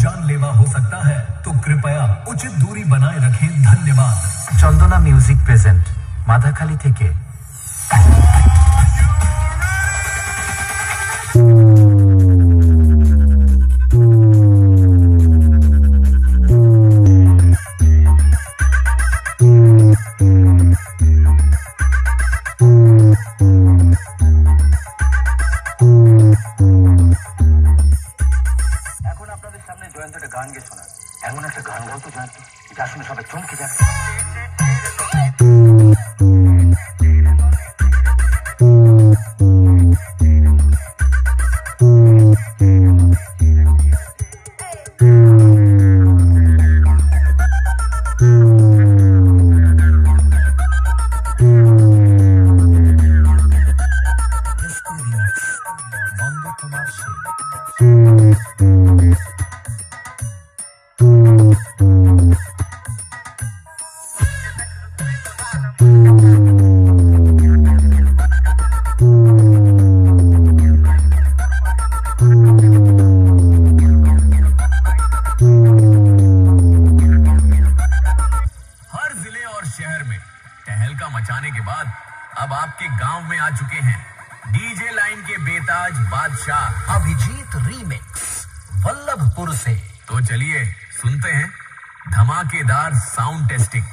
जानलेवा हो सकता है, तो कृपया उचित दूरी बनाए रखें। धन्यवाद। চন্দনা মিউজিক প্রেজেন্ট মাথাখালি থেকে। এখন আপনাদের সামনে জয়ন্ত একটা গান গেয়ে শোনা। এমন একটা গান গাও তো জয়ন্ত, যা শুনে সবাই চমকে যাবে। নন্দকুমার সেন। हर जिले और शहर में तहलका मचाने के बाद अब आपके गांव में आ चुके हैं डीजे लाइन के बेताज बादशाह अभिजीत रीमिक्स वल्लभपुर से। तो चलिए सुनते हैं धमाकेदार साउंड टेस्टिंग।